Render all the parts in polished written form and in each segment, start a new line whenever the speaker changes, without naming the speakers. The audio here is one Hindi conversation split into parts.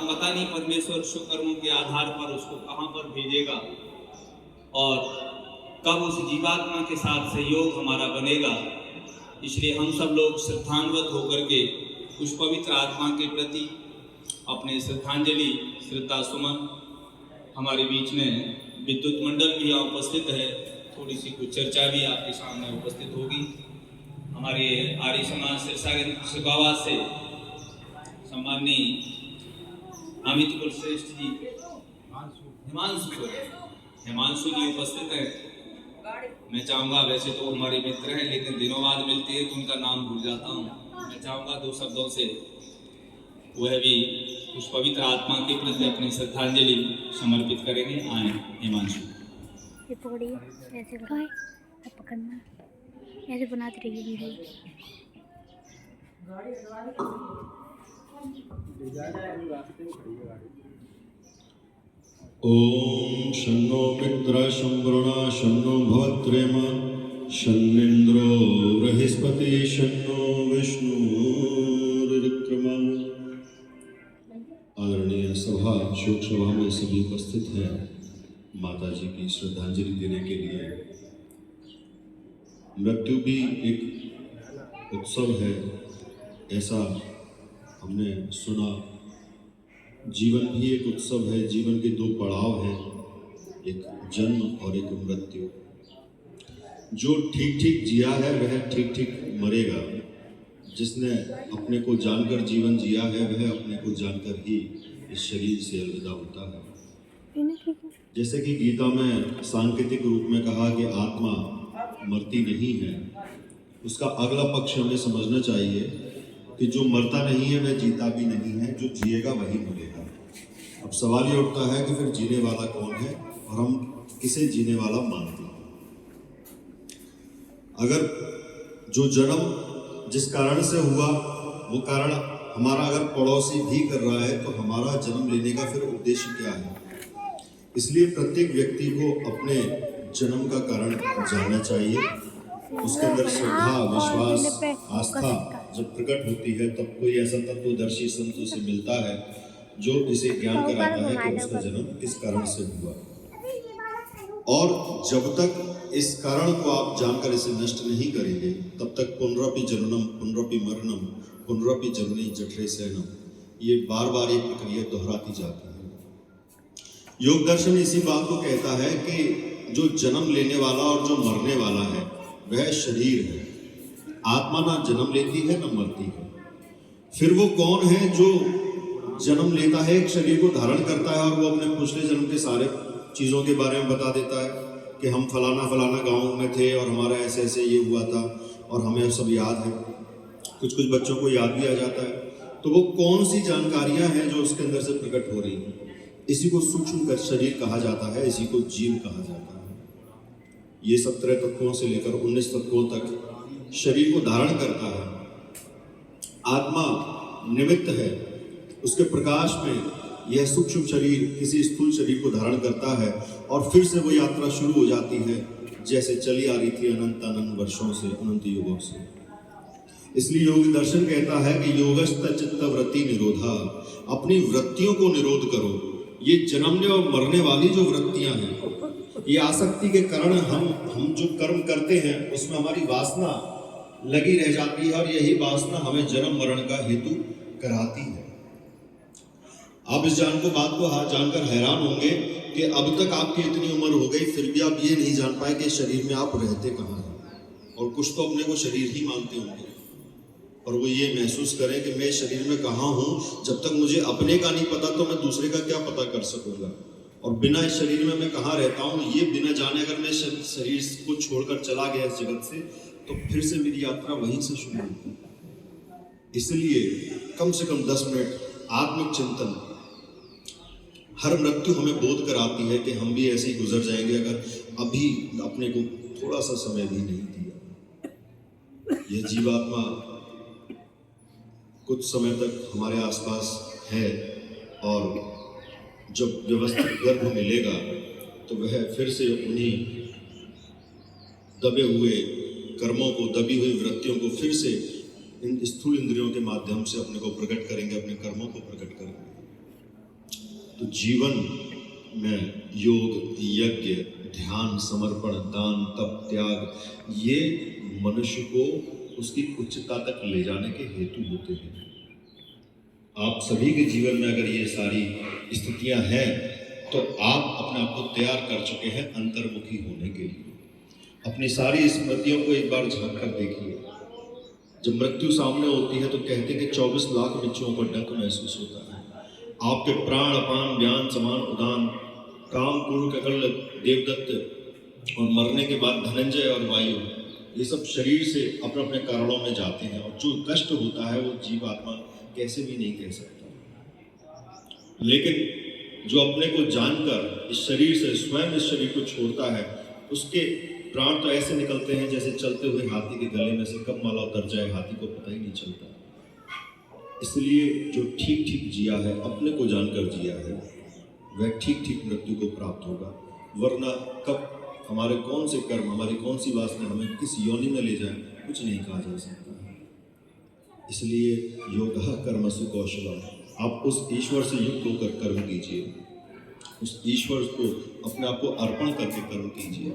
पता नहीं परमेश्वर शुकर्मों के आधार पर उसको कहाँ पर भेजेगा और कब उस जीवात्मा के साथ सहयोग हमारा बनेगा। इसलिए हम सब लोग श्रद्धान्वित होकर के उस पवित्र आत्मा के प्रति अपने श्रद्धांजलि श्रद्धा सुमन, हमारे बीच में विद्युत मंडल भी यहाँ उपस्थित है, थोड़ी सी कुछ चर्चा भी आपके सामने उपस्थित होगी। हमारे आर्य समाज सिरसाबाद से सम्माननीय अमित कुलश्रेष्ठ जी, हिमांशु जी उपस्थित है। मैं चाहूँगा, वैसे तो हमारे मित्र हैं लेकिन दिनों बाद मिलते हैं तो उनका नाम भूल जाता हूँ। मैं चाहूँगा 2 शब्दों से वह भी उस पवित्र आत्मा के प्रति अपनी श्रद्धांजलि समर्पित करेंगे। आए हिमांशु।
ये पकड़िए, ऐसे पकड़ना, ऐसे बनाते रहिए वीडियो।
ओम शन्नो मित्र शंवरुणा शन्नो भवत्रेम शन्निंद्रो बृहस्पति शन्नो विष्णुरुक्रम। आदरणीय सभा, शोक सभा में सभी उपस्थित हैं माता जी की श्रद्धांजलि देने के लिए। मृत्यु भी एक उत्सव है, ऐसा हमने सुना। जीवन भी एक उत्सव है। जीवन के 2 पड़ाव हैं, एक जन्म और एक मृत्यु। जो ठीक ठीक जिया है वह ठीक ठीक मरेगा। जिसने अपने को जानकर जीवन जिया है वह अपने को जानकर ही इस शरीर से अलविदा होता है। जैसे कि गीता में सांकेतिक रूप में कहा कि आत्मा मरती नहीं है, उसका अगला पक्ष हमें समझना चाहिए कि जो मरता नहीं है वह जीता भी नहीं है, जो जिएगा वही मरेगा। अब सवाल ये उठता है कि फिर जीने वाला कौन है और हम किसे जीने वाला मानते हैं। अगर जो जन्म जिस कारण से हुआ वो कारण हमारा अगर पड़ोसी भी कर रहा है तो हमारा जन्म लेने का फिर उद्देश्य क्या है। इसलिए प्रत्येक व्यक्ति को अपने जन्म का कारण जानना चाहिए। उसके अंदर श्रद्धा, विश्वास, आस्था जब प्रकट होती है तब कोई ऐसा तत्वदर्शी संत उसे मिलता है जो इसे ज्ञान कराता है कि उसका जन्म किस कारण से हुआ। और जब तक इस कारण को आप जानकर इसे नष्ट नहीं करेंगे तब तक पुनरपि जननम पुनरपि मरणम पुनरपि जननी जठरे सैनम, ये बार बार ये प्रक्रिया दोहराती जाती है। योग दर्शन इसी बात को कहता है कि जो जन्म लेने वाला और जो मरने वाला है वह शरीर है। आत्मा ना जन्म लेती है ना मरती है। फिर वो कौन है जो जन्म लेता है, एक शरीर को धारण करता है और वो अपने पिछले जन्म के सारे चीज़ों के बारे में बता देता है कि हम फलाना फलाना गांव में थे और हमारा ऐसे ऐसे ये हुआ था और हमें सब याद है। कुछ कुछ बच्चों को याद भी आ जाता है। तो वो कौन सी जानकारियां हैं जो उसके अंदर से प्रकट हो रही हैं। इसी को सूक्ष्म शरीर कहा जाता है, इसी को जीव कहा जाता है। ये 17 तत्वों से लेकर 19 तत्वों तक शरीर को धारण करता है। आत्मा निमित्त है, उसके प्रकाश में यह सूक्ष्म शरीर किसी स्थूल शरीर को धारण करता है और फिर से वो यात्रा शुरू हो जाती है जैसे चली आ रही थी अनंत अनंत वर्षों से, अनंत युगों से। इसलिए योग दर्शन कहता है कि योगस्थ चित्त वृत्ति निरोधा, अपनी वृत्तियों को निरोध करो। ये जन्मने और मरने वाली जो वृत्तियां हैं, ये आसक्ति के कारण हम जो कर्म करते हैं उसमें हमारी वासना लगी रह जाती है और यही वासना हमें जन्म मरण का हेतु कराती है। आप इस बात को जानकर हैरान होंगे कि अब तक आपकी इतनी उम्र हो गई फिर भी आप ये नहीं जान पाए कि शरीर में आप रहते कहाँ हैं। और कुछ तो अपने को शरीर ही मानते होंगे और वो ये महसूस करें कि मैं शरीर में कहाँ हूँ। जब तक मुझे अपने का नहीं पता तो मैं दूसरे का क्या पता कर सकूंगा। और बिना इस शरीर में मैं कहाँ रहता हूँ ये बिना जाने अगर मैं शरीर को छोड़कर चला गया इस जगत से तो फिर से मेरी यात्रा वहीं से शुरू होगी। इसलिए कम से कम 10 मिनट आत्मिक चिंतन, हर मृत्यु हमें बोध कराती है कि हम भी ऐसे ही गुजर जाएंगे अगर अभी अपने को थोड़ा सा समय भी नहीं दिया। यह जीवात्मा कुछ समय तक हमारे आसपास है और जब व्यवस्थित गर्भ मिलेगा तो वह फिर से उन्हीं दबे हुए कर्मों को, दबी हुई वृत्तियों को फिर से इन स्थूल इंद्रियों के माध्यम से अपने को प्रकट करेंगे, अपने कर्मों को प्रकट करेंगे। तो जीवन में योग, यज्ञ, ध्यान, समर्पण, दान, तप, त्याग ये मनुष्य को उसकी उच्चता तक ले जाने के हेतु होते हैं। आप सभी के जीवन में अगर ये सारी स्थितियां हैं तो आप अपने आप को तैयार कर चुके हैं अंतर्मुखी होने के लिए। अपनी सारी स्मृतियों को एक बार झांक कर देखिए। जब मृत्यु सामने होती है तो कहते हैं कि 24 लाख बिच्छुओं का डंक महसूस होता है। आपके प्राण, अपान, ज्ञान, समान, उदान, काम, कुल, ककल, देवदत्त और मरने के बाद धनंजय और वायु, ये सब शरीर से अपने अपने कारणों में जाते हैं और जो कष्ट होता है वो जीवात्मा कैसे भी नहीं कह सकता। लेकिन जो अपने को जानकर इस शरीर से स्वयं इस शरीर को छोड़ता है, उसके प्राण तो ऐसे निकलते हैं जैसे चलते हुए हाथी के गले में से कब माला उतर जाए हाथी को पता ही नहीं चलता। इसलिए जो ठीक ठीक जिया है, अपने को जानकर जिया है, वह ठीक ठीक मृत्यु को प्राप्त होगा। वरना कब हमारे कौन से कर्म, हमारी कौन सी वासना हमें किस योनि में ले जाए, कुछ नहीं कहा जा सकता है। इसलिए योगः कर्मसु कौशलम, आप उस ईश्वर से युक्त होकर कर्म कीजिए, उस ईश्वर को अपने आप को अर्पण करके कर्म कीजिए,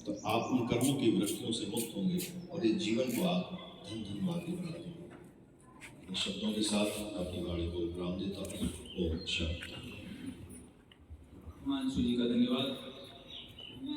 तो आप उन कर्मों की वृष्टियों से मुक्त होंगे और इस जीवन को आप धन धन आगे बढ़ाएंगे। इन शब्दों के साथ अपनी वाणी को विराम देता हूँ। ओम शांति।
हिमांशु जी का धन्यवाद।